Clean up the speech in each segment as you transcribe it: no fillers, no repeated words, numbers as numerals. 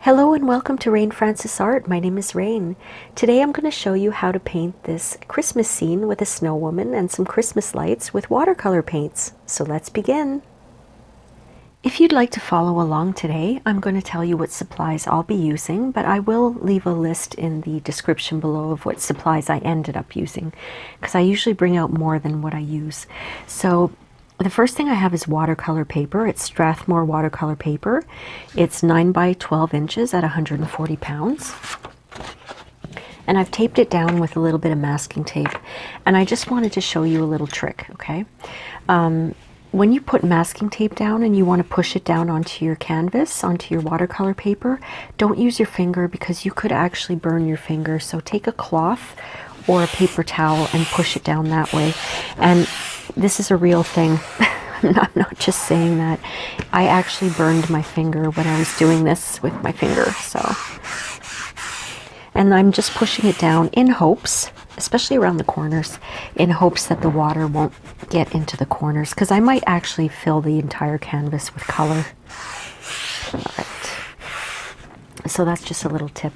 Hello and welcome to Rain Francis Art. My name is Rain. Today I'm going to show you how to paint this Christmas scene with a snow woman and some Christmas lights with watercolor paints. So let's begin. If you'd like to follow along today, I'm going to tell you what supplies I'll be using, but I will leave a list in the description below of what supplies I ended up using, because I usually bring out more than what I use. So the first thing I have is watercolor paper. It's Strathmore watercolor paper. It's 9 by 12 inches at 140 pounds. And I've taped it down with a little bit of masking tape. And I just wanted to show you a little trick, okay? When you put masking tape down and you want to push it down onto your canvas, onto your watercolor paper, don't use your finger because you could actually burn your finger. So take a cloth or a paper towel and push it down that way. And this is a real thing. I'm not just saying that. I actually burned my finger when I was doing this with my finger. And I'm just pushing it down in hopes, especially around the corners, in hopes that the water won't get into the corners, because I might actually fill the entire canvas with color. All right. So that's just a little tip.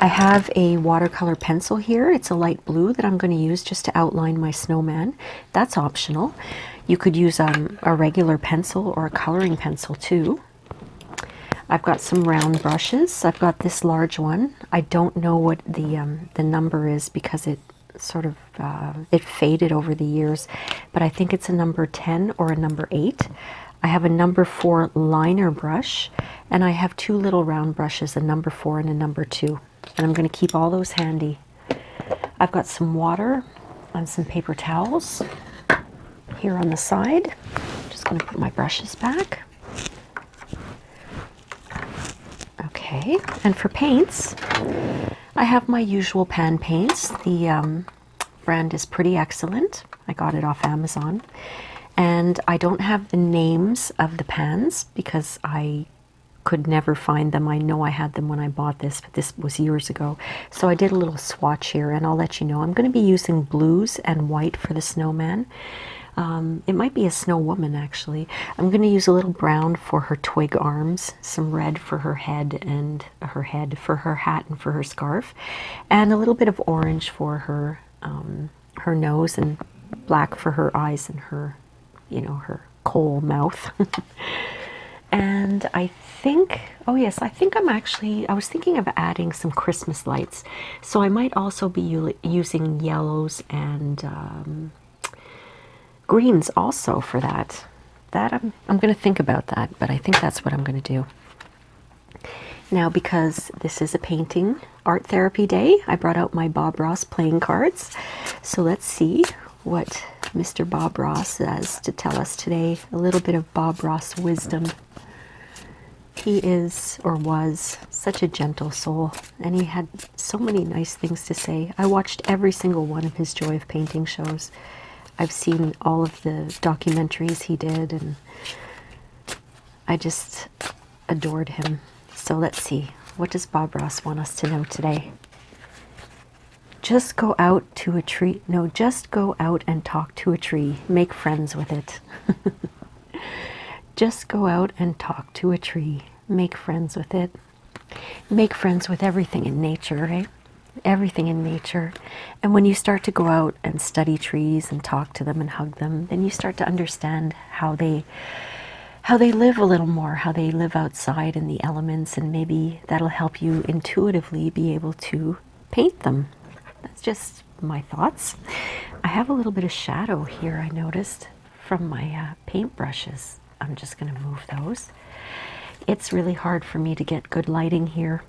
I have a watercolor pencil here. It's a light blue that I'm going to use just to outline my snowman. That's optional. You could use a regular pencil or a coloring pencil too. I've got some round brushes. I've got this large one. I don't know what the number is because it sort of it faded over the years, but I think it's a number 10 or a number 8. I have a number 4 liner brush, and I have 2 little round brushes, a number 4 and a number 2. And I'm going to keep all those handy. I've got some water and some paper towels here on the side. I'm just going to put my brushes back. Okay, and for paints, I have my usual pan paints. The brand is Pretty Excellent. I got it off Amazon. And I don't have the names of the pans because I could never find them. I know I had them when I bought this, but this was years ago. So I did a little swatch here, and I'll let you know. I'm going to be using blues and white for the snowman. It might be a snow woman, actually. I'm going to use a little brown for her twig arms, some red for her head for her hat and for her scarf, and a little bit of orange for her her nose, and black for her eyes and her, her coal mouth. And I think, oh yes, I was thinking of adding some Christmas lights. So I might also be using yellows and greens also for that. I'm going to think about that, but I think that's what I'm going to do. Now, because this is a painting art therapy day, I brought out my Bob Ross playing cards. So let's see what Mr. Bob Ross has to tell us today. A little bit of Bob Ross wisdom. He is, or was, such a gentle soul, and he had so many nice things to say. I watched every single one of his Joy of Painting shows. I've seen all of the documentaries he did, and I just adored him. So let's see, what does Bob Ross want us to know today? Just go out to a tree. No, just go out and talk to a tree. Make friends with it. Just go out and talk to a tree. Make friends with it. Make friends with everything in nature, right? Everything in nature. And when you start to go out and study trees and talk to them and hug them, then you start to understand how they live a little more, how they live outside in the elements, and maybe that'll help you intuitively be able to paint them. That's just my thoughts. I have a little bit of shadow here, I noticed, from my paintbrushes. I'm just going to move those. It's really hard for me to get good lighting here.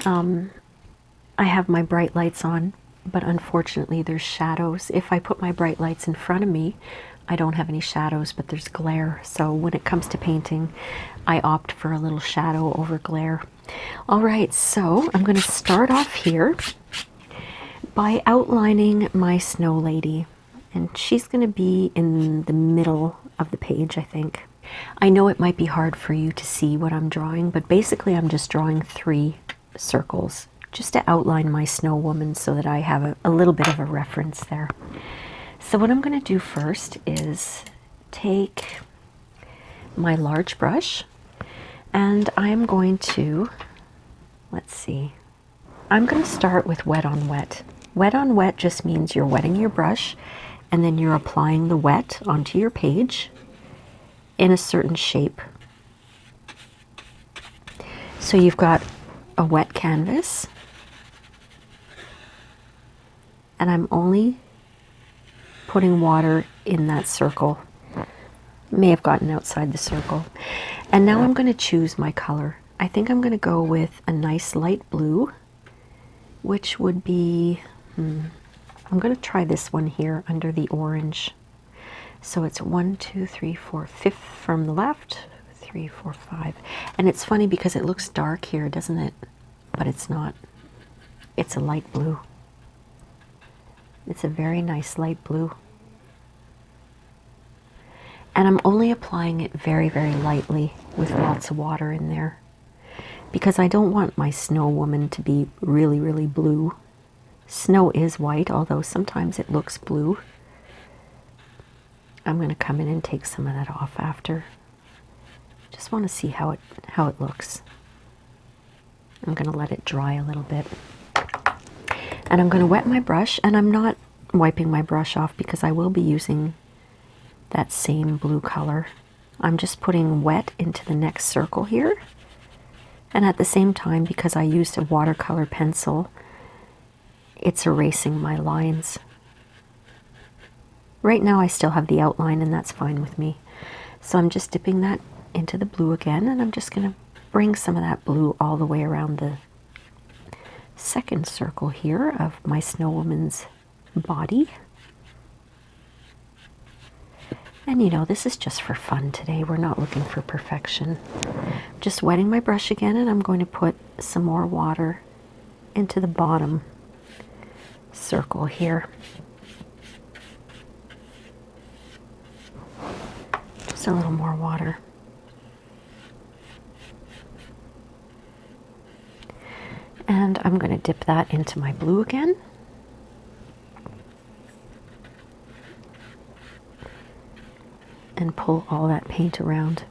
I have my bright lights on, but unfortunately there's shadows. If I put my bright lights in front of me, I don't have any shadows, but there's glare. So when it comes to painting, I opt for a little shadow over glare. All right, so I'm going to start off here by outlining my snow lady. And she's going to be in the middle of the page, I think. I know it might be hard for you to see what I'm drawing, but basically I'm just drawing 3 circles just to outline my snow woman so that I have a little bit of a reference there. So what I'm going to do first is take my large brush And I'm going to, let's see, I'm going to start with wet on wet. Wet on wet just means you're wetting your brush and then you're applying the wet onto your page in a certain shape. So you've got a wet canvas, and I'm only putting water in that circle. May have gotten outside the circle. And now I'm going to choose my color. I think I'm going to go with a nice light blue, which would be, I'm going to try this one here under the orange. So it's 1, 2, 3, 4, 5th from the left, 3, 4, 5. And it's funny because it looks dark here, doesn't it? But it's not. It's a light blue. It's a very nice light blue. And I'm only applying it very, very lightly with lots of water in there, because I don't want my snow woman to be really, really blue. Snow is white, although sometimes it looks blue. I'm going to come in and take some of that off after. Just want to see how it looks. I'm going to let it dry a little bit. And I'm going to wet my brush, and I'm not wiping my brush off because I will be using that same blue color. I'm just putting wet into the next circle here. And at the same time, because I used a watercolor pencil, it's erasing my lines. Right now I still have the outline, and that's fine with me. So I'm just dipping that into the blue again, and I'm just going to bring some of that blue all the way around the second circle here of my snow woman's body. And you know, this is just for fun today. We're not looking for perfection. Just wetting my brush again, and I'm going to put some more water into the bottom circle here. Just a little more water. And I'm going to dip that into my blue again. And pull all that paint around.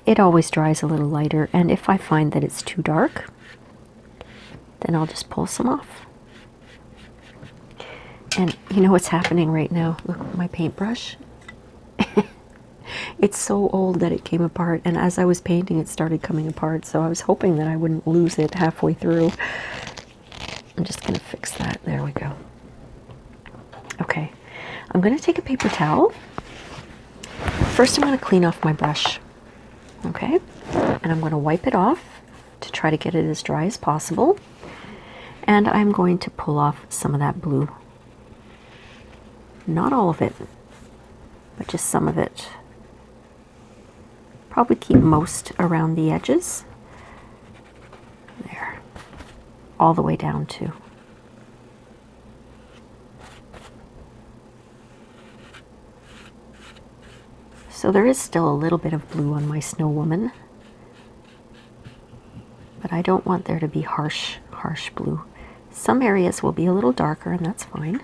It always dries a little lighter, and if I find that it's too dark, then I'll just pull some off. And you know what's happening right now? Look at my paintbrush. It's so old that it came apart, and as I was painting it started coming apart, so I was hoping that I wouldn't lose it halfway through. I'm just going to fix that. There we go. Okay, I'm going to take a paper towel. First I'm going to clean off my brush, okay? And I'm going to wipe it off to try to get it as dry as possible. And I'm going to pull off some of that blue. Not all of it, but just some of it. Probably keep most around the edges. There. All the way down too. So there is still a little bit of blue on my snow woman. But I don't want there to be harsh blue. Some areas will be a little darker, and that's fine.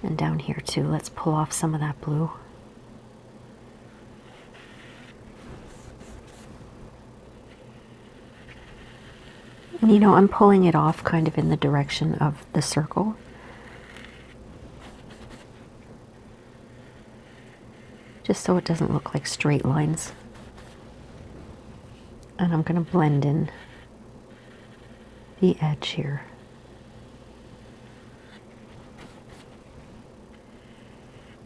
And down here too, let's pull off some of that blue. And you know, I'm pulling it off kind of in the direction of the circle. Just so it doesn't look like straight lines. And I'm going to blend in the edge here.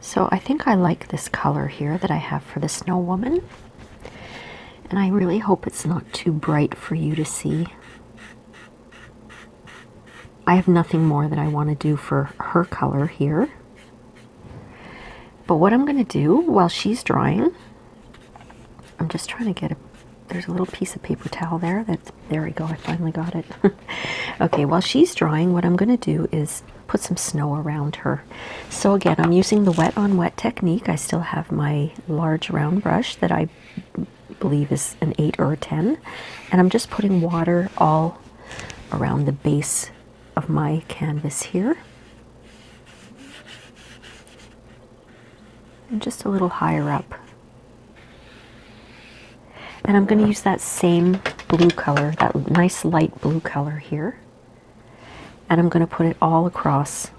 So I think I like this color here that I have for the snow woman. And I really hope it's not too bright for you to see. I have nothing more that I want to do for her color here. But what I'm going to do while she's drying, I'm just trying to get there's a little piece of paper towel there. There we go, I finally got it. Okay, while she's drying, what I'm going to do is put some snow around her. So again, I'm using the wet on wet technique. I still have my large round brush that I believe is an 8 or a 10. And I'm just putting water all around the base of my canvas here. and just a little higher up. And I'm going to use that same blue color, that nice light blue color here. And I'm going to put it all across.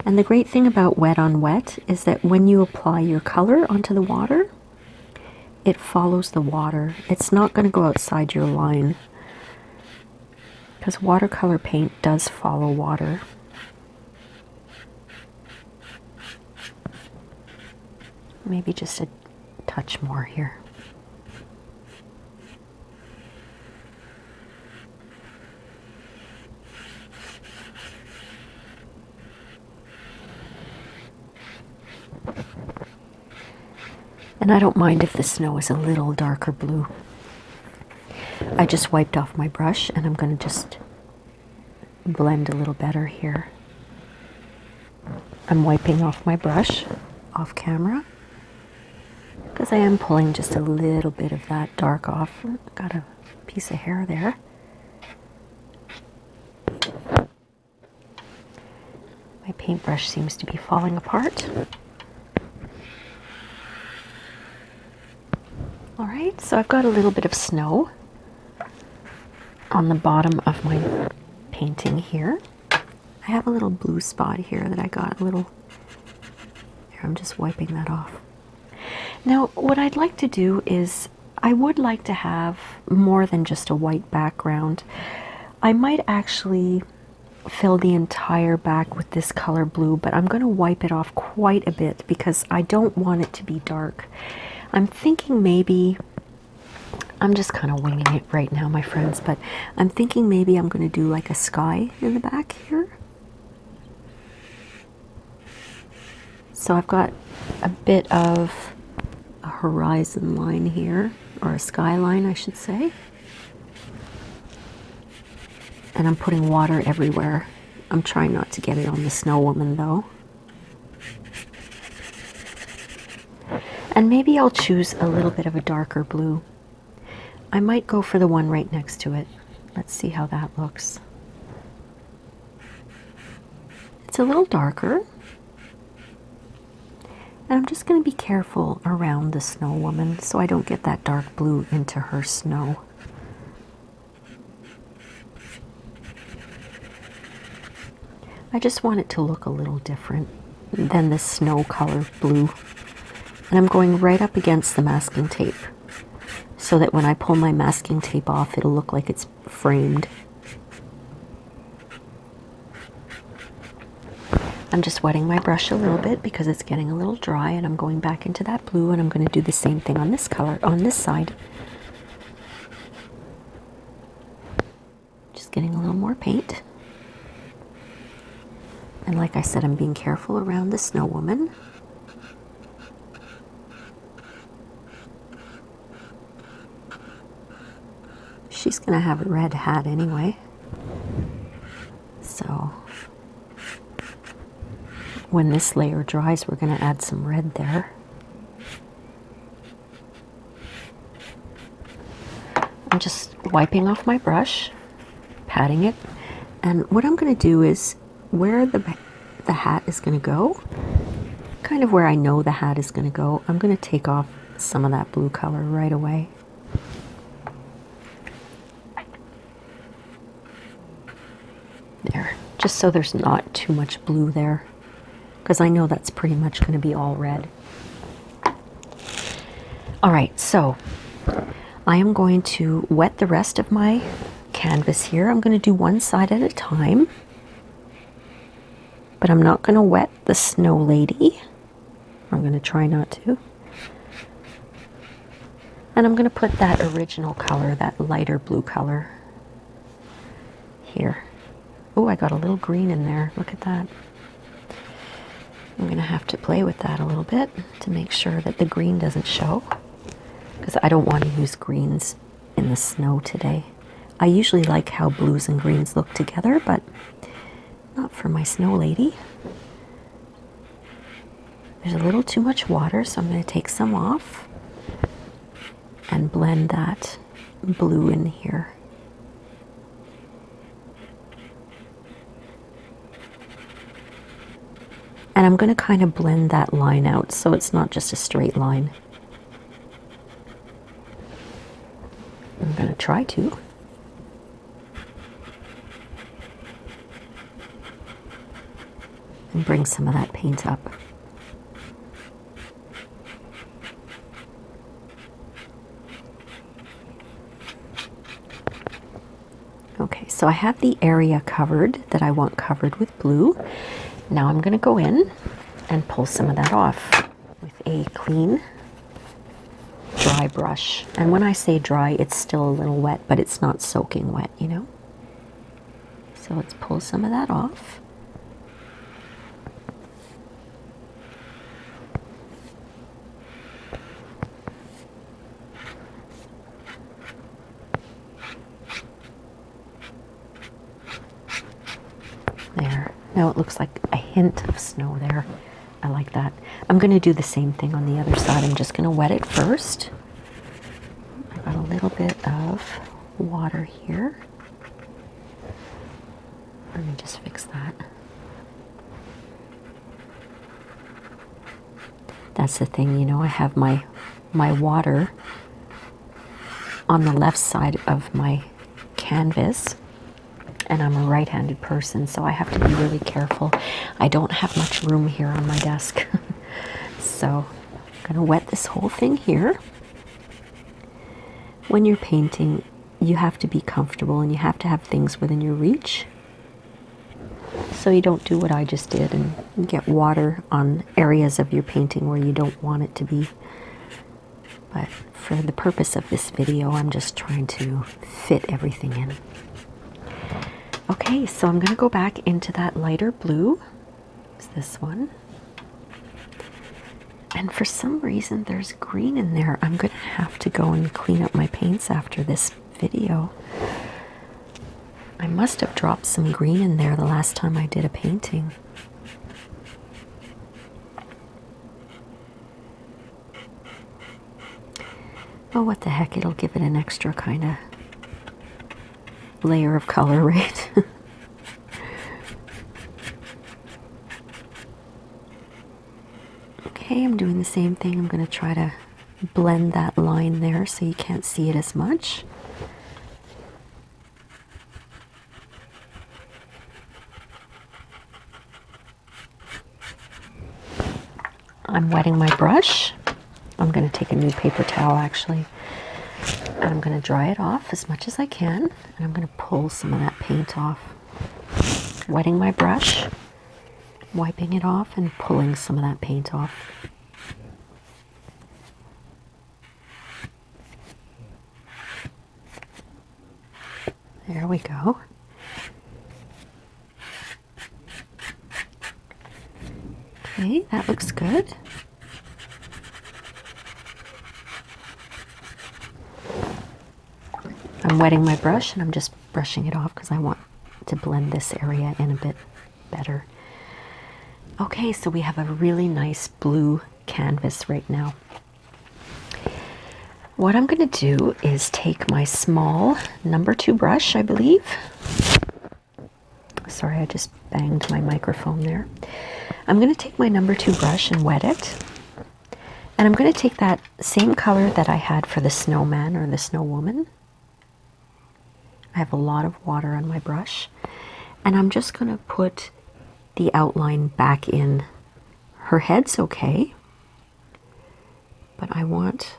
And the great thing about wet on wet is that when you apply your color onto the water, it follows the water. It's not going to go outside your line, because watercolor paint does follow water. Maybe just a touch more here. And I don't mind if the snow is a little darker blue. I just wiped off my brush and I'm going to just blend a little better here. I'm wiping off my brush off camera because I am pulling just a little bit of that dark off. Got a piece of hair there. My paintbrush seems to be falling apart. All right, so I've got a little bit of snow on the bottom of my painting here. I have a little blue spot here that I got a little, here, I'm just wiping that off. Now, what I'd like to do is, I would like to have more than just a white background. I might actually fill the entire back with this color blue, but I'm going to wipe it off quite a bit because I don't want it to be dark. I'm thinking maybe, I'm just kind of winging it right now, my friends, but I'm thinking maybe I'm going to do like a sky in the back here. So I've got a bit of a horizon line here, or a skyline, I should say. And I'm putting water everywhere. I'm trying not to get it on the snow woman though. And maybe I'll choose a little bit of a darker blue. I might go for the one right next to it. Let's see how that looks. It's a little darker. And I'm just going to be careful around the snow woman so I don't get that dark blue into her snow. I just want it to look a little different than the snow color blue. And I'm going right up against the masking tape so that when I pull my masking tape off, it'll look like it's framed. I'm just wetting my brush a little bit because it's getting a little dry, and I'm going back into that blue, and I'm going to do the same thing on this color, on this side. Just getting a little more paint. And like I said, I'm being careful around the snow woman. She's going to have a red hat anyway. So when this layer dries, we're going to add some red there. I'm just wiping off my brush, patting it, and what I'm going to do is where the hat is going to go, kind of where I know the hat is going to go, I'm going to take off some of that blue color right away. There, just so there's not too much blue there, because I know that's pretty much going to be all red. All right, so I am going to wet the rest of my canvas here. I'm going to do one side at a time, but I'm not going to wet the snow lady. I'm going to try not to. And I'm going to put that original color, that lighter blue color here. Oh, I got a little green in there. Look at that. I'm going to have to play with that a little bit to make sure that the green doesn't show, because I don't want to use greens in the snow today. I usually like how blues and greens look together, but not for my snow lady. There's a little too much water, so I'm going to take some off and blend that blue in here. And And I'm going to kind of blend that line out so it's not just a straight line. I'm going to try to. And bring some of that paint up. Okay, so I have the area covered that I want covered with blue. Now I'm going to go in and pull some of that off with a clean, dry brush. And when I say dry, it's still a little wet, but it's not soaking wet, you know? So let's pull some of that off. There. Now it looks like a hint of snow there. I like that. I'm going to do the same thing on the other side. I'm just going to wet it first. I got a little bit of water here. Let me just fix that. That's the thing, you know, I have my water on the left side of my canvas. And I'm a right-handed person, so I have to be really careful. I don't have much room here on my desk. So I'm going to wet this whole thing here. When you're painting, you have to be comfortable and you have to have things within your reach. So you don't do what I just did and get water on areas of your painting where you don't want it to be. But for the purpose of this video, I'm just trying to fit everything in. Okay, so I'm going to go back into that lighter blue. It's this one. And for some reason, there's green in there. I'm going to have to go and clean up my paints after this video. I must have dropped some green in there the last time I did a painting. Oh, what the heck, it'll give it an extra kind of layer of color, right? Okay, I'm doing the same thing. I'm going to try to blend that line there so you can't see it as much. I'm wetting my brush. I'm going to take a new paper towel actually. And I'm going to dry it off as much as I can. And I'm going to pull some of that paint off. Wetting my brush, wiping it off, and pulling some of that paint off. There we go. Okay, that looks good. I'm wetting my brush and I'm just brushing it off because I want to blend this area in a bit better. Okay, so we have a really nice blue canvas right now. What I'm going to do is take my small number 2 brush, I believe. Sorry, I just banged my microphone there. I'm going to take my number 2 brush and wet it. And I'm going to take that same color that I had for the snowman or the snow woman. I have a lot of water on my brush. And I'm just going to put the outline back in. Her head's okay, but I want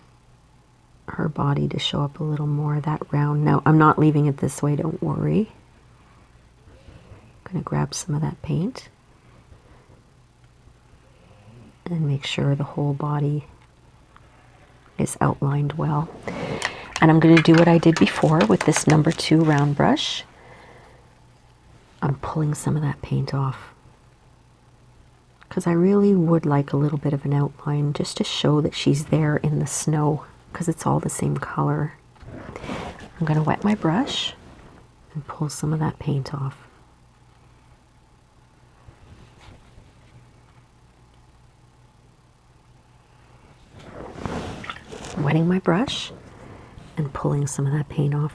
her body to show up a little more, that round. Now, I'm not leaving it this way, don't worry. I'm going to grab some of that paint and make sure the whole body is outlined well. And I'm going to do what I did before with this number 2 round brush. I'm pulling some of that paint off because I really would like a little bit of an outline just to show that she's there in the snow because it's all the same color. I'm going to wet my brush and pull some of that paint off. Wetting my brush and pulling some of that paint off.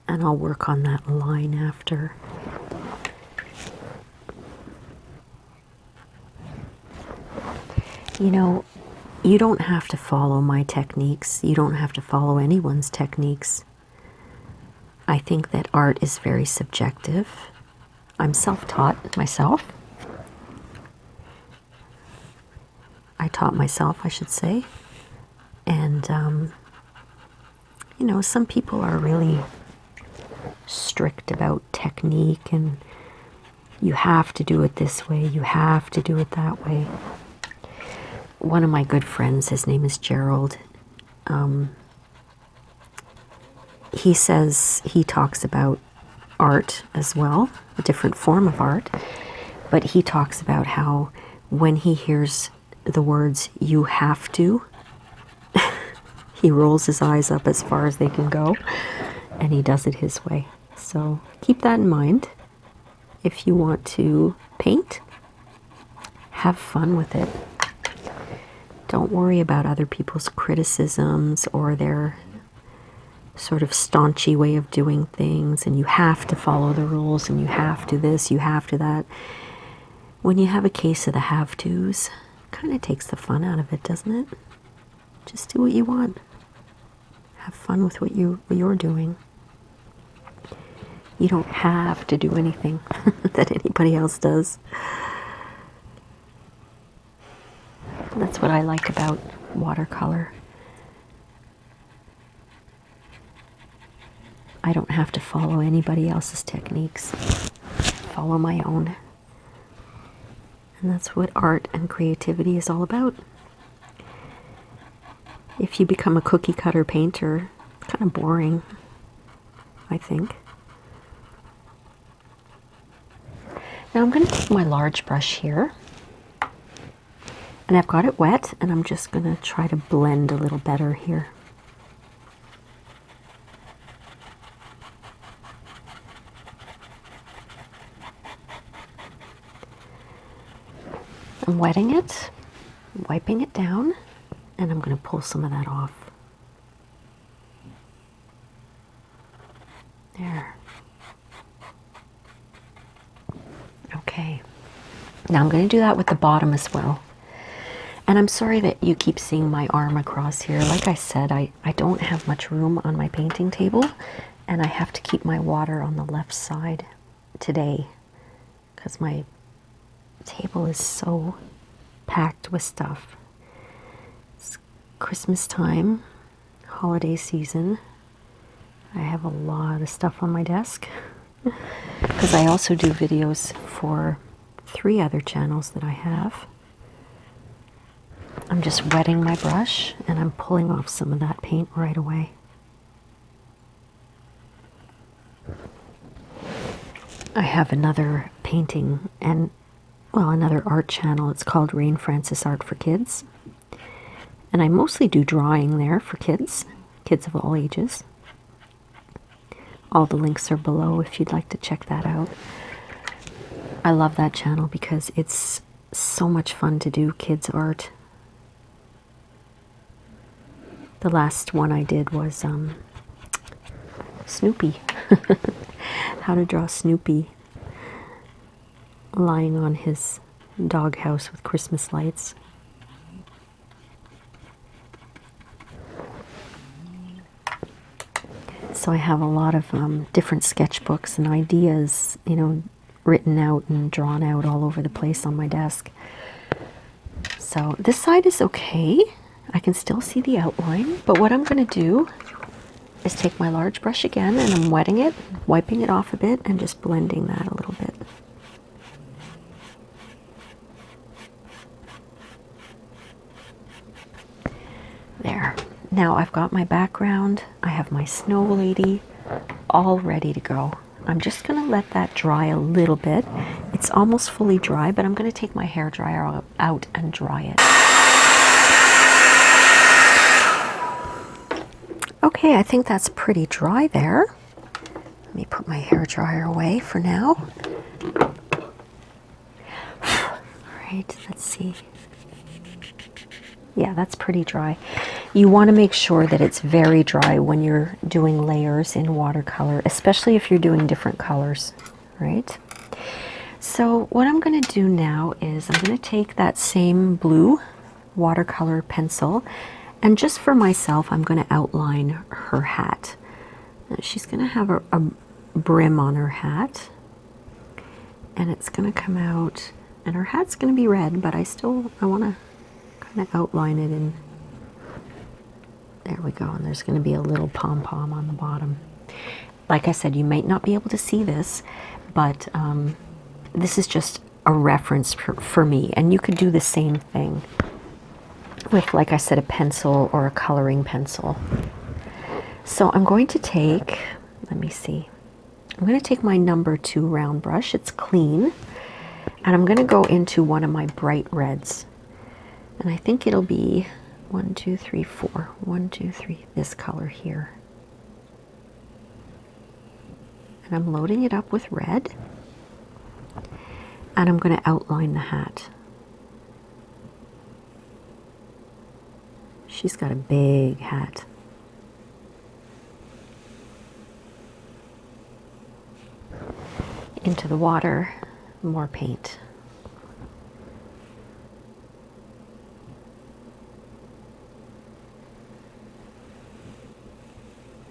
And I'll work on that line after. You know, you don't have to follow my techniques. You don't have to follow anyone's techniques. I think that art is very subjective. I'm self-taught myself. I taught myself, I should say. And, you know, some people are really strict about technique and you have to do it this way, you have to do it that way. One of my good friends, his name is Gerald, he says he talks about art as well, a different form of art, but he talks about how when he hears the words "you have to," he rolls his eyes up as far as they can go, and he does it his way. So keep that in mind. If you want to paint, have fun with it. Don't worry about other people's criticisms or their sort of staunchy way of doing things, and you have to follow the rules, and you have to this, you have to that. When you have a case of the have-tos, kind of takes the fun out of it, doesn't it? Just do what you want. Have fun with what you're doing. You don't have to do anything that anybody else does. That's what I like about watercolor. I don't have to follow anybody else's techniques. Follow my own. And that's what art and creativity is all about. If you become a cookie cutter painter, it's kind of boring, I think. Now I'm going to take my large brush here, and I've got it wet, and I'm just going to try to blend a little better here. I'm wetting it, wiping it down, and I'm going to pull some of that off. There. Okay. Now I'm going to do that with the bottom as well. And I'm sorry that you keep seeing my arm across here. Like I said, I don't have much room on my painting table, and I have to keep my water on the left side today because my table is so packed with stuff. It's Christmas time, holiday season. I have a lot of stuff on my desk because I also do videos for 3 other channels that I have. I'm just wetting my brush and I'm pulling off some of that paint right away. I have another painting and, well, another art channel. It's called Rain Francis Art for Kids. And I mostly do drawing there for kids of all ages. All the links are below if you'd like to check that out. I love that channel because it's so much fun to do kids art. The last one I did was Snoopy. How to draw Snoopy lying on his doghouse with Christmas lights. So I have a lot of different sketchbooks and ideas, you know, written out and drawn out all over the place on my desk. So this side is okay. I can still see the outline, but what I'm going to do is take my large brush again, and I'm wetting it, wiping it off a bit, and just blending that a little bit. There. Now I've got my background, I have my snow lady, all ready to go. I'm just going to let that dry a little bit. It's almost fully dry, but I'm going to take my hairdryer out and dry it. Okay, I think that's pretty dry there. Let me put my hairdryer away for now. Alright, let's see. Yeah, that's pretty dry. You want to make sure that it's very dry when you're doing layers in watercolor, especially if you're doing different colors, right? So what I'm going to do now is I'm going to take that same blue watercolor pencil, and just for myself, I'm going to outline her hat. She's going to have a brim on her hat, and it's going to come out, and her hat's going to be red, but I want to kind of outline it in. There we go, and there's going to be a little pom-pom on the bottom. Like I said, you might not be able to see this, but this is just a reference for me, and you could do the same thing with, like I said, a pencil or a coloring pencil. So I'm going to take, let me see, I'm going to take my number 2 round brush, it's clean, and I'm going to go into one of my bright reds, and I think it'll be 1, 2, 3, 4, 1, 2, 3, this color here. And I'm loading it up with red, and I'm going to outline the hat. She's got a big hat. Into the water, more paint.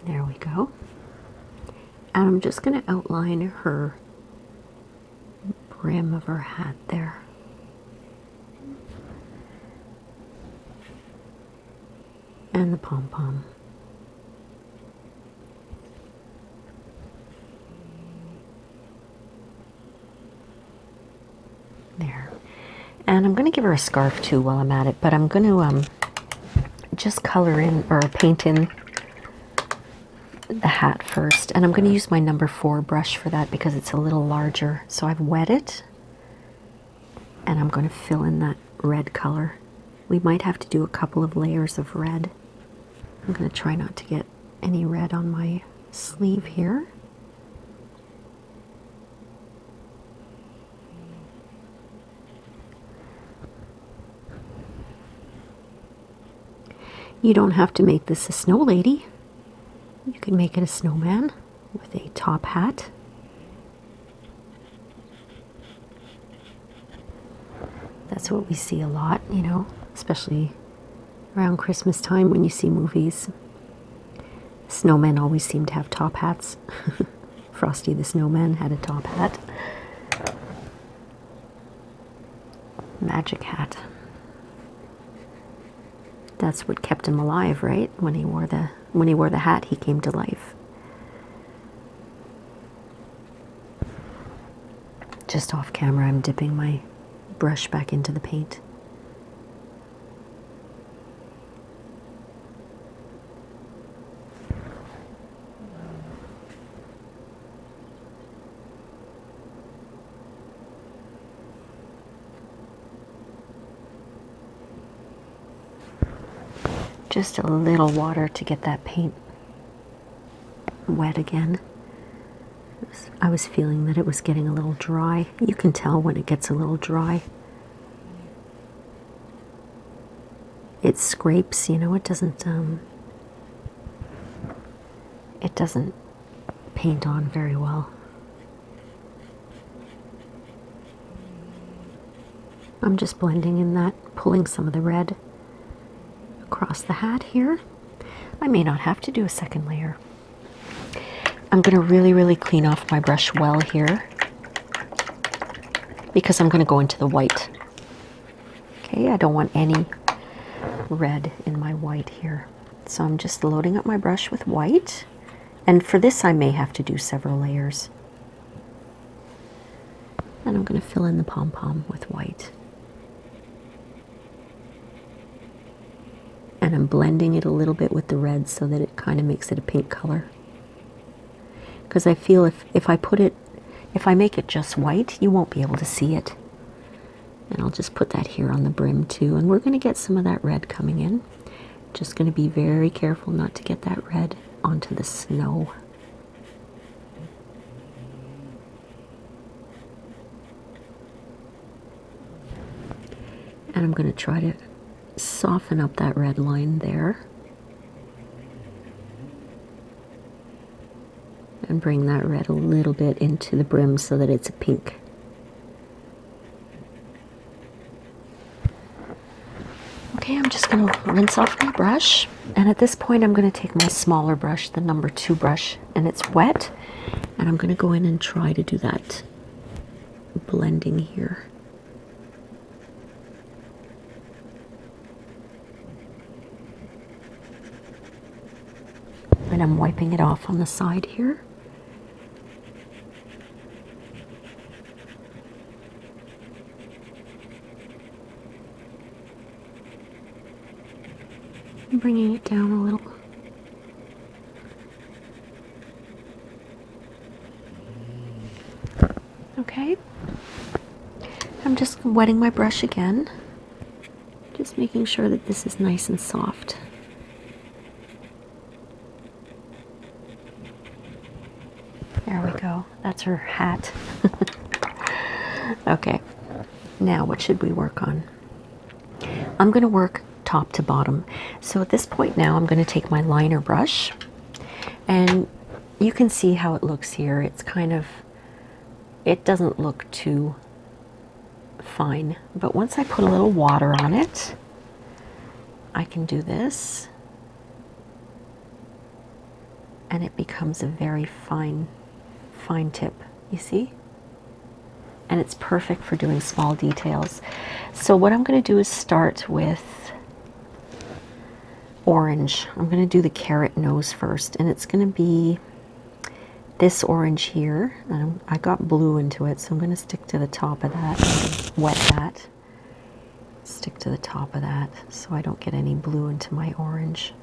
There we go. And I'm just going to outline her brim of her hat there. And the pom-pom. There. And I'm going to give her a scarf too while I'm at it, but I'm going to just color in or paint in the hat first. And I'm going to use my number 4 brush for that because it's a little larger. So I've wet it, and I'm going to fill in that red color. We might have to do a couple of layers of red. I'm going to try not to get any red on my sleeve here. You don't have to make this a snow lady. You can make it a snowman with a top hat. That's what we see a lot, you know, especially around Christmas time when you see movies. Snowmen always seem to have top hats. Frosty the Snowman had a top hat. Magic hat. That's what kept him alive, right? When he wore the hat, he came to life. Just off camera, I'm dipping my brush back into the paint. Just a little water to get that paint wet again. I was feeling that it was getting a little dry. You can tell when it gets a little dry. It scrapes, you know, it doesn't paint on very well. I'm just blending in that, pulling some of the red across the hat here. I may not have to do a second layer. I'm going to really clean off my brush well here because I'm going to go into the white. Okay, I don't want any red in my white here. So I'm just loading up my brush with white, and for this I may have to do several layers. And I'm going to fill in the pom-pom with white. And I'm blending it a little bit with the red so that it kind of makes it a pink color. Because I feel if I make it just white, you won't be able to see it. And I'll just put that here on the brim too. And we're going to get some of that red coming in. Just going to be very careful not to get that red onto the snow. And I'm going to try to soften up that red line there. And bring that red a little bit into the brim so that it's a pink. Okay, I'm just going to rinse off my brush, and at this point I'm going to take my smaller brush, the number 2 brush, and it's wet, and I'm going to go in and try to do that blending here. And I'm wiping it off on the side here. I'm bringing it down a little. Okay. I'm just wetting my brush again. Just making sure that this is nice and soft. There we go. That's her hat. Okay. Now, what should we work on? I'm going to work top to bottom. So at this point now, I'm going to take my liner brush, and you can see how it looks here. It's kind of, it doesn't look too fine, but once I put a little water on it, I can do this, and it becomes a very fine tip, you see? And it's perfect for doing small details. So what I'm going to do is start with orange. I'm going to do the carrot nose first, and it's going to be this orange here. And I got blue into it, so I'm going to stick to the top of that, wet that. Stick to the top of that so I don't get any blue into my orange.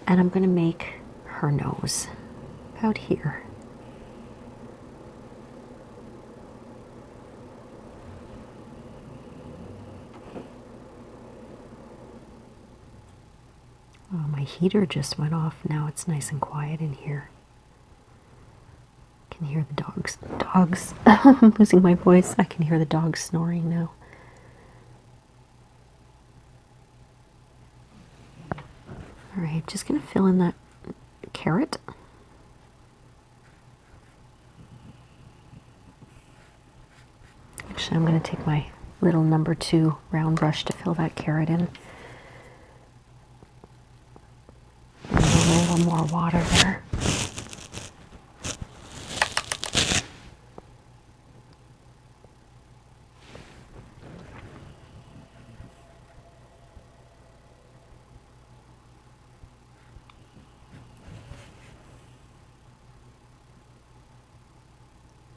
And I'm going to make her nose about here. Oh, my heater just went off. Now it's nice and quiet in here. I can hear the dogs. I'm losing my voice. I can hear the dogs snoring now. All right, just going to fill in that carrot. Actually, I'm going to take my little number 2 round brush to fill that carrot in. And a little more water there.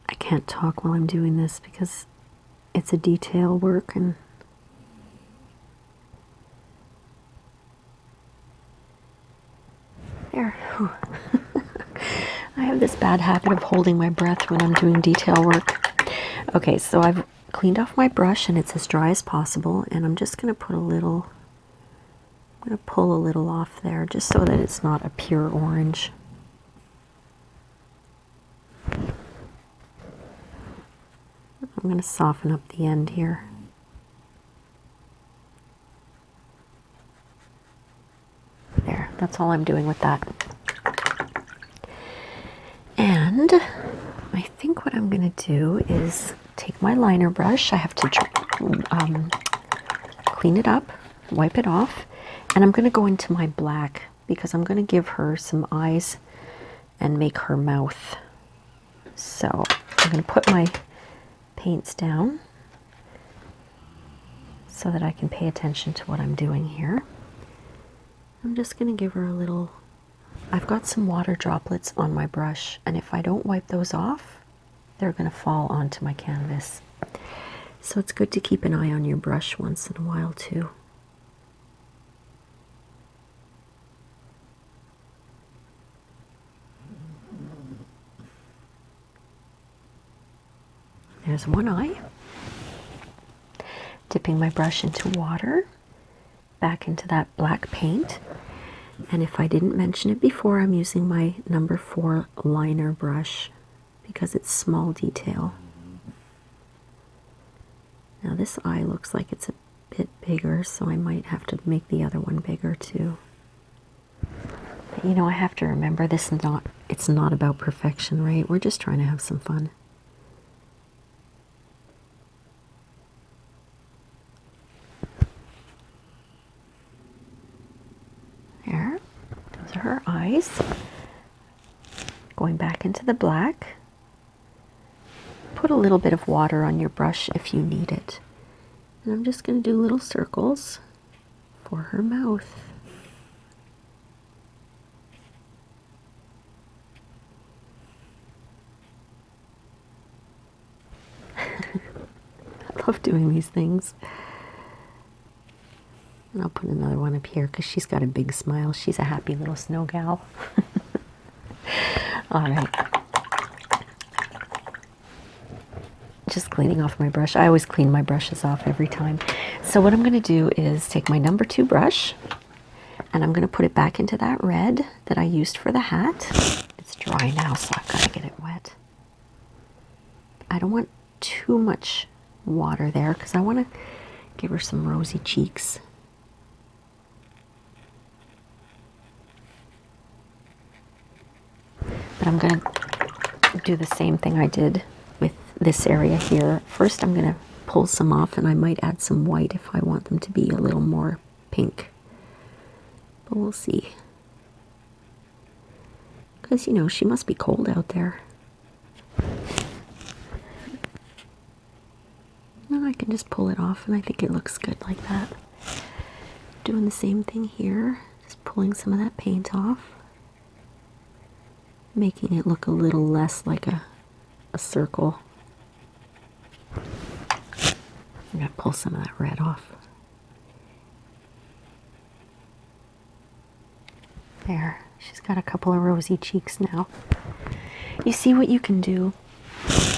I can't talk while I'm doing this because it's a detail work, and there. I have this bad habit of holding my breath when I'm doing detail work. Okay, so I've cleaned off my brush and it's as dry as possible, and I'm just going to put a little, I'm going to pull a little off there just so that it's not a pure orange. I'm going to soften up the end here. There, that's all I'm doing with that. And I think what I'm going to do is take my liner brush. I have to clean it up, wipe it off, and I'm going to go into my black because I'm going to give her some eyes and make her mouth. So I'm going to put my paints down so that I can pay attention to what I'm doing here. I'm just going to give her a little, I've got some water droplets on my brush, and if I don't wipe those off, they're going to fall onto my canvas. So it's good to keep an eye on your brush once in a while too. There's one eye. Dipping my brush into water, back into that black paint. And if I didn't mention it before, I'm using my number 4 liner brush because it's small detail. Now this eye looks like it's a bit bigger, so I might have to make the other one bigger too. But, you know, I have to remember this is not, it's not about perfection, right? We're just trying to have some fun. Going back into the black. Put a little bit of water on your brush if you need it. And I'm just going to do little circles for her mouth. I love doing these things. And I'll put another one up here because she's got a big smile. She's a happy little snow gal. All right. Just cleaning off my brush. I always clean my brushes off every time. So what I'm going to do is take my number 2 brush and I'm going to put it back into that red that I used for the hat. It's dry now, so I've got to get it wet. I don't want too much water there because I want to give her some rosy cheeks. But I'm going to do the same thing I did with this area here. First I'm going to pull some off and I might add some white if I want them to be a little more pink. But we'll see. Because, you know, she must be cold out there. No, I can just pull it off and I think it looks good like that. Doing the same thing here. Just pulling some of that paint off. Making it look a little less like a circle. I'm going to pull some of that red off. There. She's got a couple of rosy cheeks now. You see what you can do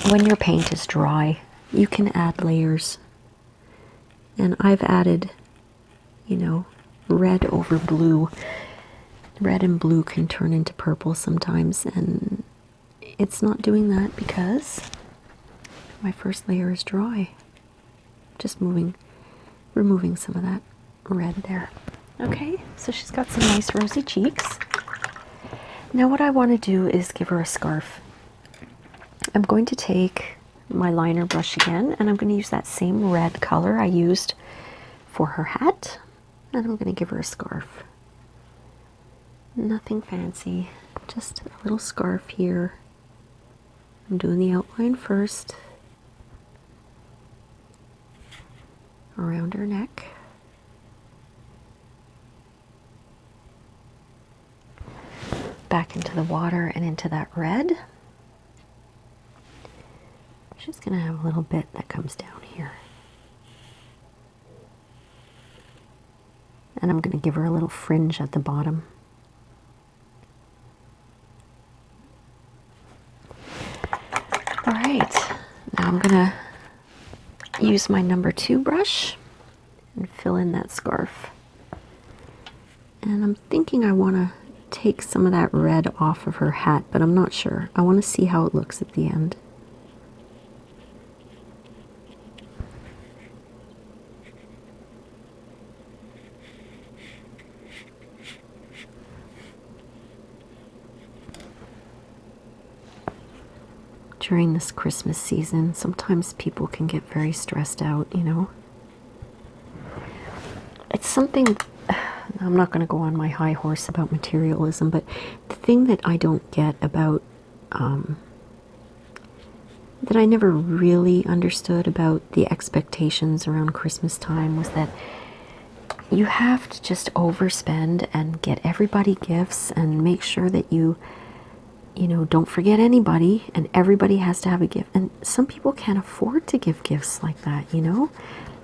when your paint is dry. You can add layers. And I've added, you know, red over blue. Red and blue can turn into purple sometimes, and it's not doing that because my first layer is dry. Just removing some of that red there. Okay, so she's got some nice rosy cheeks. Now what I want to do is give her a scarf. I'm going to take my liner brush again, and I'm going to use that same red color I used for her hat, and I'm going to give her a scarf. Nothing fancy, just a little scarf here. I'm doing the outline first, around her neck. Back into the water and into that red. She's going to have a little bit that comes down here. And I'm going to give her a little fringe at the bottom. Alright, now I'm going to use my number 2 brush and fill in that scarf. And I'm thinking I want to take some of that red off of her hat, but I'm not sure. I want to see how it looks at the end. During this Christmas season, sometimes people can get very stressed out, you know. It's something, I'm not going to go on my high horse about materialism, but the thing that I don't get about, that I never really understood about the expectations around Christmas time was that you have to just overspend and get everybody gifts and make sure that you know, don't forget anybody, and everybody has to have a gift. And some people can't afford to give gifts like that, you know?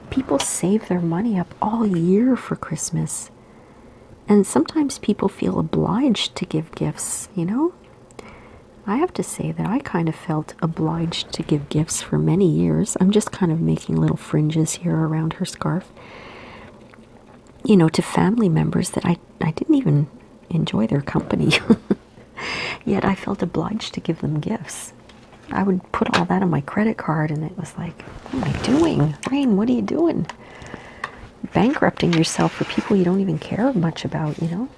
People save their money up all year for Christmas. And sometimes people feel obliged to give gifts, you know? I have to say that I kind of felt obliged to give gifts for many years. I'm just kind of making little fringes here around her scarf. You know, to family members that I didn't even enjoy their company. Yet I felt obliged to give them gifts. I would put all that on my credit card and it was like, what am I doing? Rain, what are you doing? Bankrupting yourself for people you don't even care much about, you know?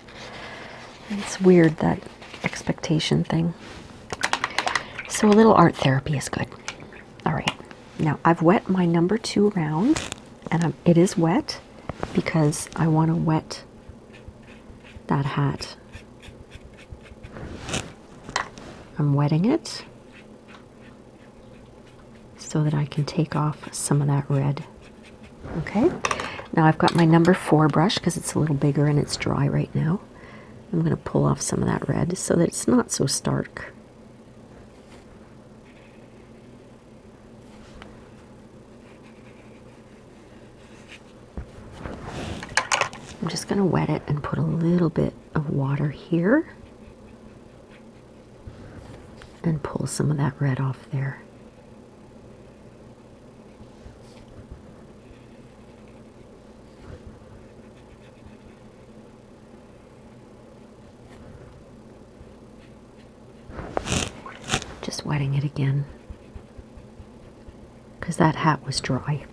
It's weird, that expectation thing. So a little art therapy is good. All right. Now I've wet my number 2 round, and it is wet because I want to wet that hat. I'm wetting it so that I can take off some of that red. Okay, now I've got my number 4 brush because it's a little bigger and it's dry right now. I'm going to pull off some of that red so that it's not so stark. I'm just going to wet it and put a little bit of water here and pull some of that red off there. Just wetting it again because that hat was dry,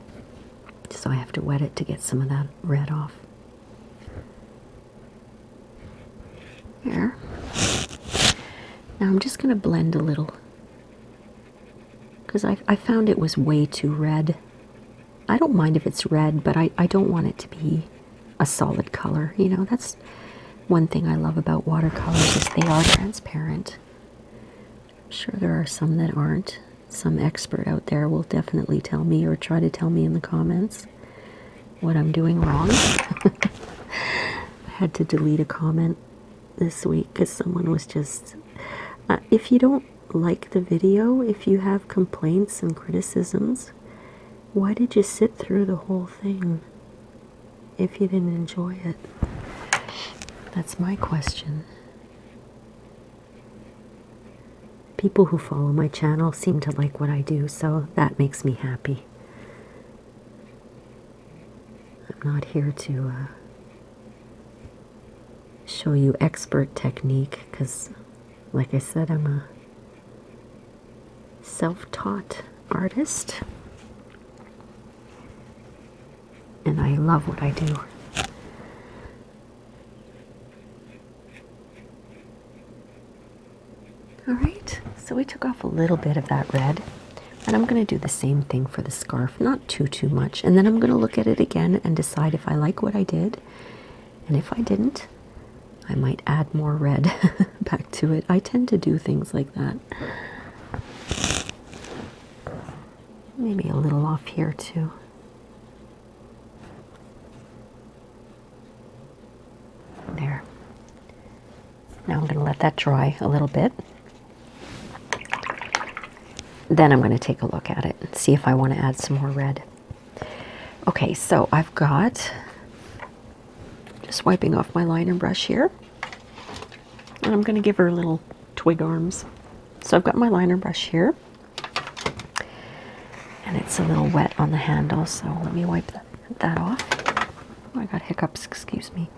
so I have to wet it to get some of that red off. There. Now I'm just going to blend a little because I found it was way too red. I don't mind if it's red, but I don't want it to be a solid color. You know, that's one thing I love about watercolors is they are transparent. I'm sure there are some that aren't. Some expert out there will definitely tell me or try to tell me in the comments what I'm doing wrong. I had to delete a comment this week because someone was just, if you don't like the video, if you have complaints and criticisms, why did you sit through the whole thing if you didn't enjoy it? That's my question. People who follow my channel seem to like what I do, so that makes me happy. I'm not here to show you expert technique because, like I said, I'm a self-taught artist and I love what I do. Alright, so we took off a little bit of that red, and I'm going to do the same thing for the scarf, not too much, and then I'm going to look at it again and decide if I like what I did, and if I didn't, I might add more red back to it. I tend to do things like that. Maybe a little off here too. There. Now I'm going to let that dry a little bit. Then I'm going to take a look at it and see if I want to add some more red. Okay, so I've got, just wiping off my liner brush here, and I'm going to give her little twig arms. So I've got my liner brush here, and it's a little wet on the handle, so let me wipe that off. Oh, I got hiccups, excuse me.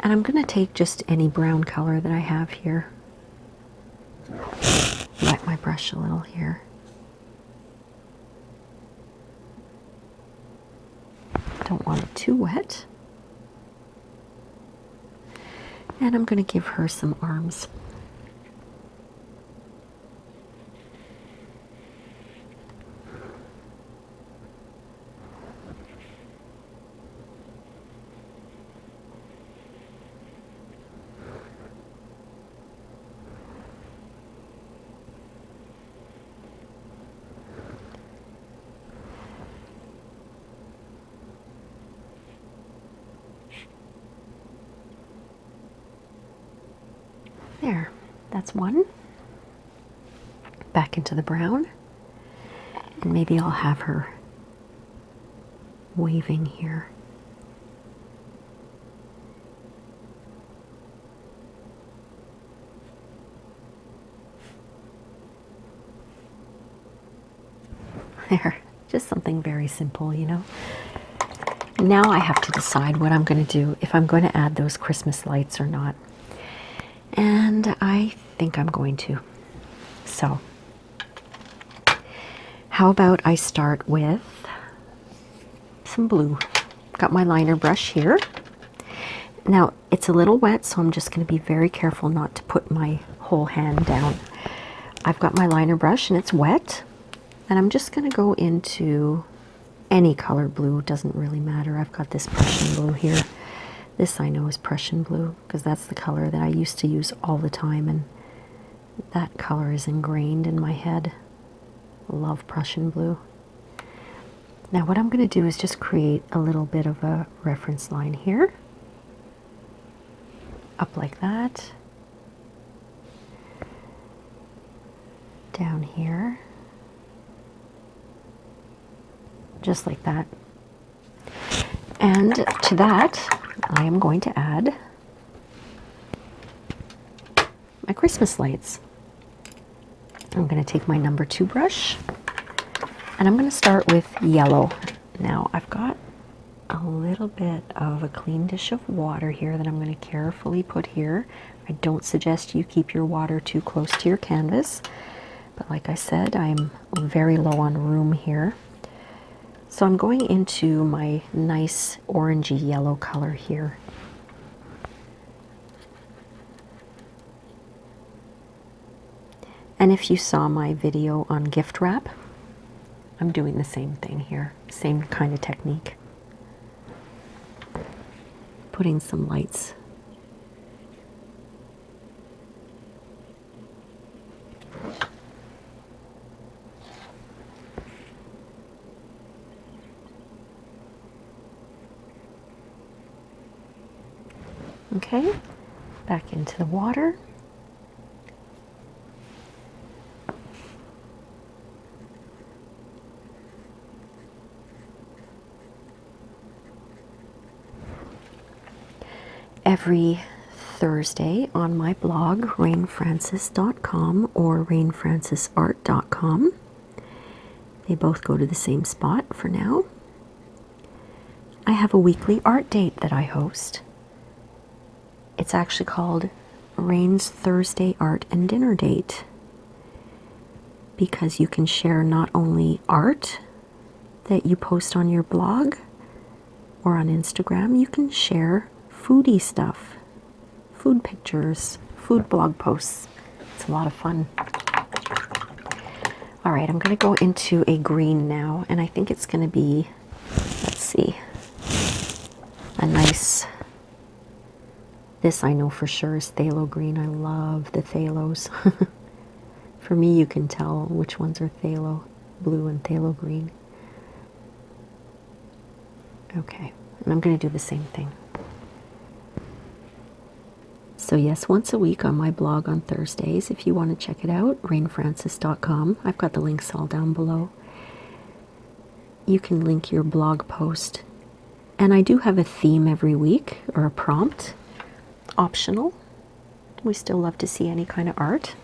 And I'm going to take just any brown color that I have here. Wet my brush a little here. Don't want it too wet. And I'm going to give her some arms. There, that's one. Back into the brown. And maybe I'll have her waving here. There, just something very simple, you know. Now I have to decide what I'm going to do, if I'm going to add those Christmas lights or not. And I think I'm going to. So, how about I start with some blue. Got my liner brush here. Now, it's a little wet, so I'm just going to be very careful not to put my whole hand down. I've got my liner brush and it's wet. And I'm just going to go into any color blue, doesn't really matter. I've got this Prussian blue here. This I know is Prussian blue because that's the color that I used to use all the time, and That color is ingrained in my head. Love Prussian blue. Now what I'm going to do is just create a little bit of a reference line here. Up like that. Down here. Just like that. And to that, I am going to add my Christmas lights. I'm going to take my number 2 brush and I'm going to start with yellow. Now I've got a little bit of a clean dish of water here that I'm going to carefully put here. I don't suggest you keep your water too close to your canvas, but like I said, I'm very low on room here. So I'm going into my nice orangey yellow color here. And if you saw my video on gift wrap, I'm doing the same thing here, same kind of technique. Putting some lights. Okay, back into the water. Every Thursday on my blog, rainfrancis.com or rainfrancisart.com. They both go to the same spot for now. I have a weekly art date that I host. It's actually called Rain's Thursday Art and Dinner Date, because you can share not only art that you post on your blog or on Instagram, you can share foodie stuff, food pictures, food blog posts. It's a lot of fun. All right, I'm going to go into a green now, and I think it's going to be, let's see, a nice, this I know for sure is phthalo green. I love the phthalos. For me, you can tell which ones are phthalo blue and phthalo green. Okay, and I'm going to do the same thing. So yes, once a week on my blog on Thursdays, if you want to check it out, rainfrancis.com. I've got the links all down below. You can link your blog post. And I do have a theme every week, or a prompt, optional. We still love to see any kind of art.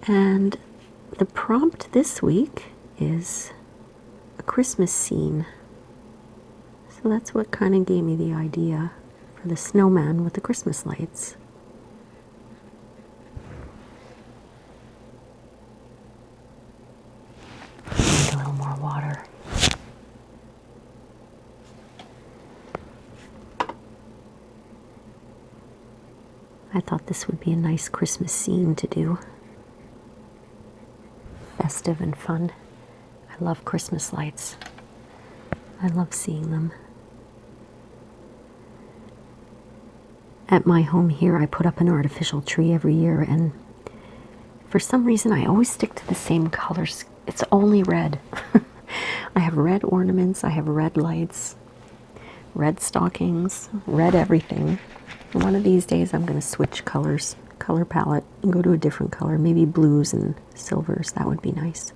And the prompt this week is a Christmas scene. So that's what kind of gave me the idea for the snowman with the Christmas lights. Need a little more water. I thought this would be a nice Christmas scene to do. Festive and fun. I love Christmas lights. I love seeing them. At my home here, I put up an artificial tree every year, and for some reason I always stick to the same colors. It's only red. I have red ornaments, I have red lights, red stockings, red everything. And one of these days I'm going to switch colors, color palette, and go to a different color, maybe blues and silvers. That would be nice.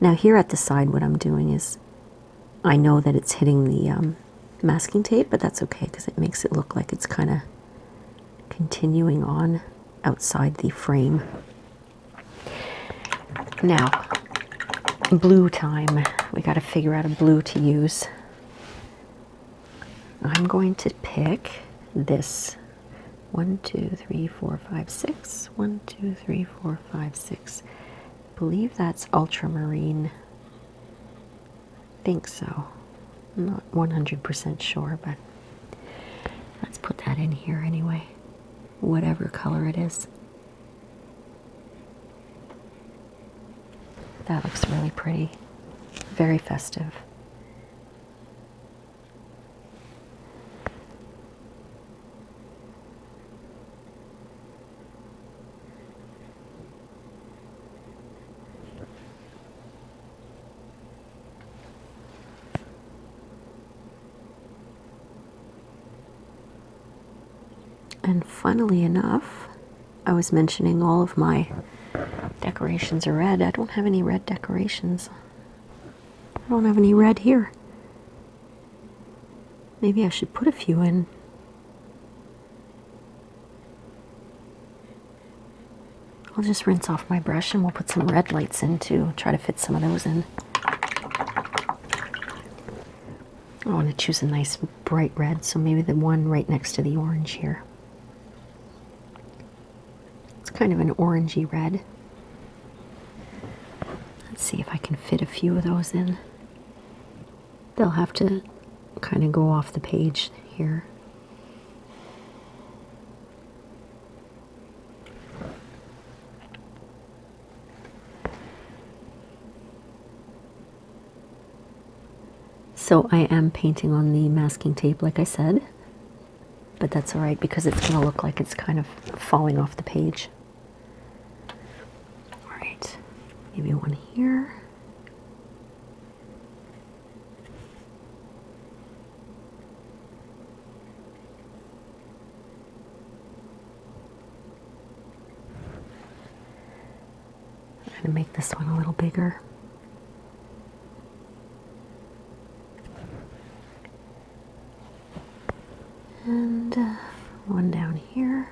Now here at the side, what I'm doing is, I know that it's hitting the masking tape, but that's okay because it makes it look like it's kind of continuing on outside the frame. Now, blue time. We got to figure out a blue to use. I'm going to pick this 1, 2, 3, 4, 5, 6. 1, 2, 3, 4, 5, 6. I believe that's ultramarine. Think so. I'm not 100% sure, but let's put that in here anyway. Whatever color it is. That looks really pretty. Very festive. And funnily enough, I was mentioning all of my decorations are red. I don't have any red decorations. I don't have any red here. Maybe I should put a few in. I'll just rinse off my brush and we'll put some red lights in to try to fit some of those in. I want to choose a nice bright red, so maybe the one right next to the orange here. It's kind of an orangey red. Let's see if I can fit a few of those in. They'll have to kind of go off the page here. So I am painting on the masking tape, like I said, but that's all right because it's going to look like it's kind of falling off the page. All right, maybe one here. I'm going to make this one a little bigger. And one down here.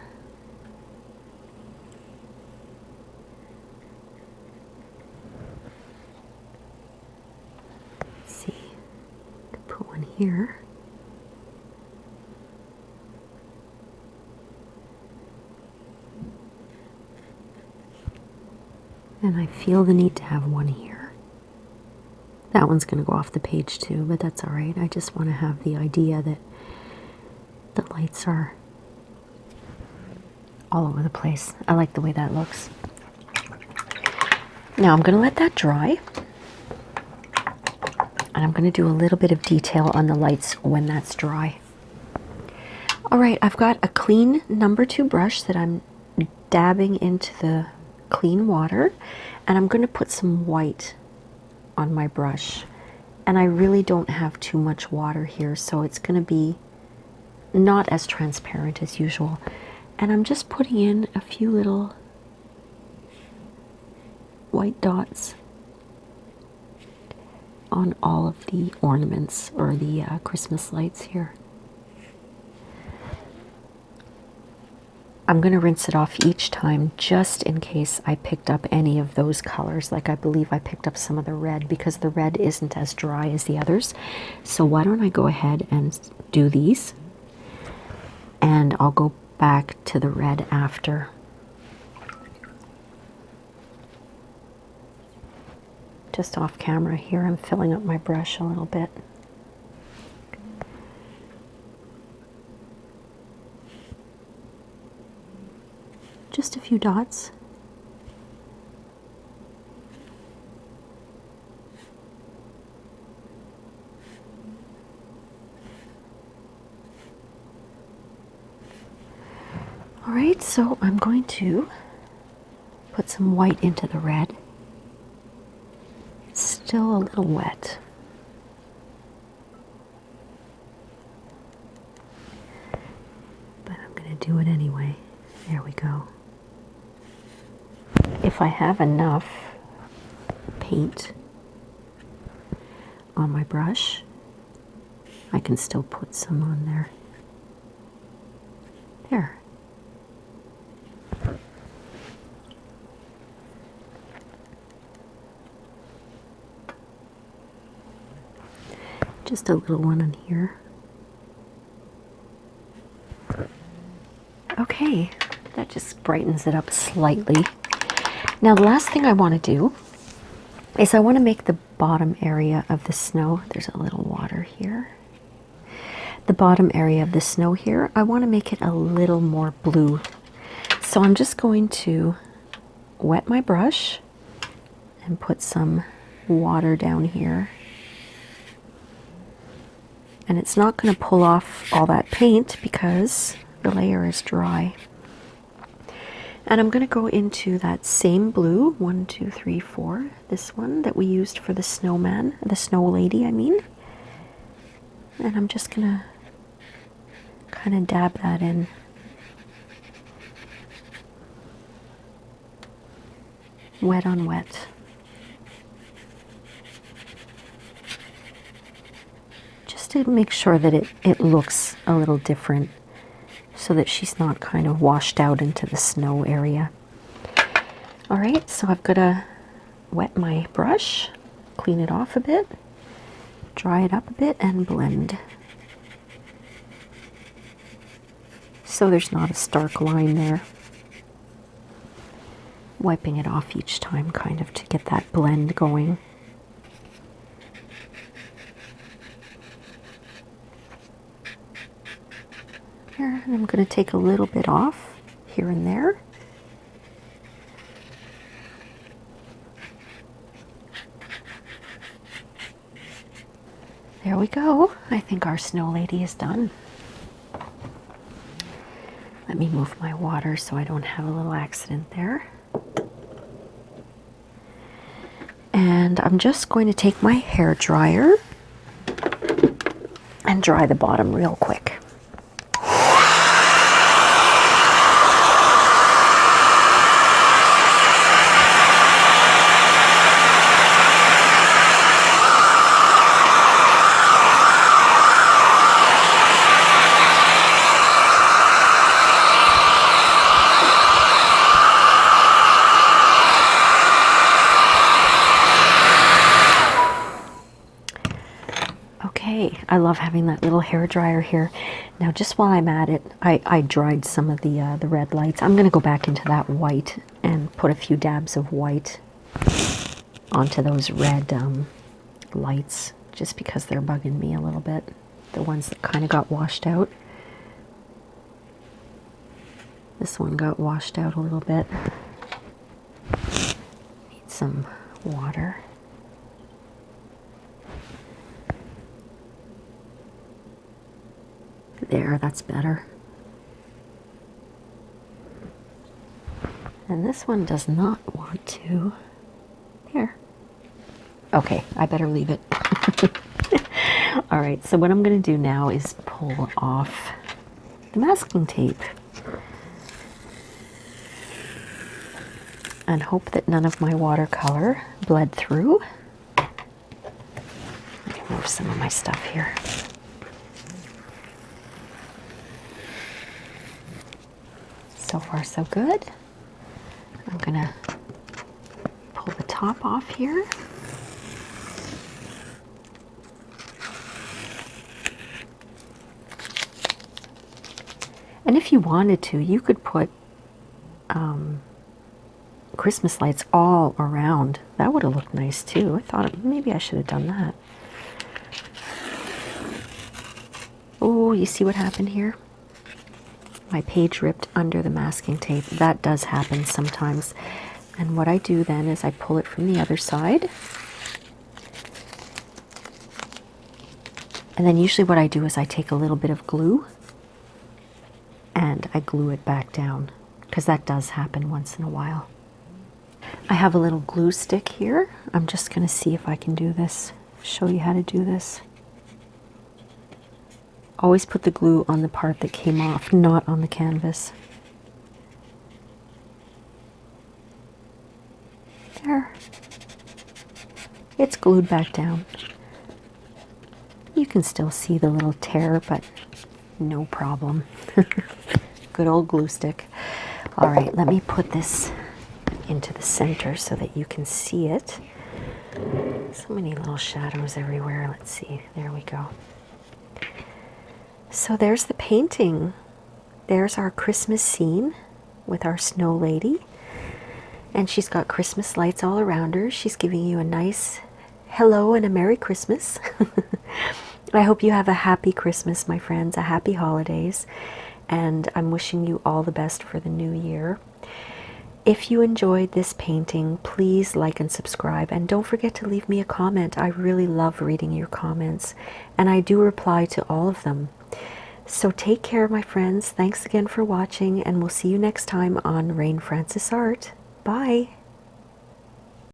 Let's see, could put one here. And I feel the need to have one here. That one's going to go off the page too, but that's all right. I just want to have the idea that the lights are all over the place. I like the way that looks. Now I'm going to let that dry. And I'm going to do a little bit of detail on the lights when that's dry. All right, I've got a clean number 2 brush that I'm dabbing into the clean water. And I'm going to put some white on my brush. And I really don't have too much water here, so it's going to be not as transparent as usual. And I'm just putting in a few little white dots on all of the ornaments or the Christmas lights here. I'm going to rinse it off each time just in case I picked up any of those colors. Like I believe I picked up some of the red because the red isn't as dry as the others. So why don't I go ahead and do these? And I'll go back to the red after. Just off camera here, I'm filling up my brush a little bit. Just a few dots. All right, so I'm going to put some white into the red. It's still a little wet. But I'm going to do it anyway. There we go. If I have enough paint on my brush, I can still put some on there. There. Just a little one in here. Okay, that just brightens it up slightly. Now the last thing I want to do is I want to make the bottom area of the snow. There's a little water here. The bottom area of the snow here, I want to make it a little more blue. So I'm just going to wet my brush and put some water down here. And it's not going to pull off all that paint because the layer is dry. And I'm going to go into that same blue, 1, 2, 3, 4, this one that we used for the snowman, the snow lady, I mean. And I'm just going to kind of dab that in. wet on wet. Just to make sure that it looks a little different, so that she's not kind of washed out into the snow area. All right, so I've got to wet my brush, clean it off a bit, dry it up a bit, and blend. So there's not a stark line there. Wiping it off each time kind of to get that blend going. Here, and I'm going to take a little bit off here and there. There we go. I think our snow lady is done. Let me move my water so I don't have a little accident there. And I'm just going to take my hair dryer and dry the bottom real quick. I love having that little hair dryer here. Now, just while I'm at it, I dried some of the red lights. I'm going to go back into that white and put a few dabs of white onto those red lights, just because they're bugging me a little bit. The ones that kind of got washed out. This one got washed out a little bit. Need some water. There, that's better. And this one does not want to. There. Okay, I better leave it. All right, so what I'm going to do now is pull off the masking tape. And hope that none of my watercolor bled through. Let me move some of my stuff here. So far, so good. I'm gonna pull the top off here. And if you wanted to, you could put Christmas lights all around. That would have looked nice too. I thought maybe I should have done that. Oh, you see what happened here? My page ripped under the masking tape. That does happen sometimes. And what I do then is I pull it from the other side. And then usually what I do is I take a little bit of glue and I glue it back down, because that does happen once in a while. I have a little glue stick here. I'm just going to see if I can do this, show you how to do this. Always put the glue on the part that came off, not on the canvas. There. It's glued back down. You can still see the little tear, but no problem. Good old glue stick. All right, let me put this into the center so that you can see it. So many little shadows everywhere. Let's see. There we go. So there's the painting. There's our Christmas scene with our snow lady. And she's got Christmas lights all around her. She's giving you a nice hello and a Merry Christmas. I hope you have a happy Christmas, my friends, a happy holidays. And I'm wishing you all the best for the new year. If you enjoyed this painting, please like and subscribe. And don't forget to leave me a comment. I really love reading your comments. And I do reply to all of them. So take care, my friends. Thanks again for watching, and we'll see you next time on Rain Francis Art. Bye.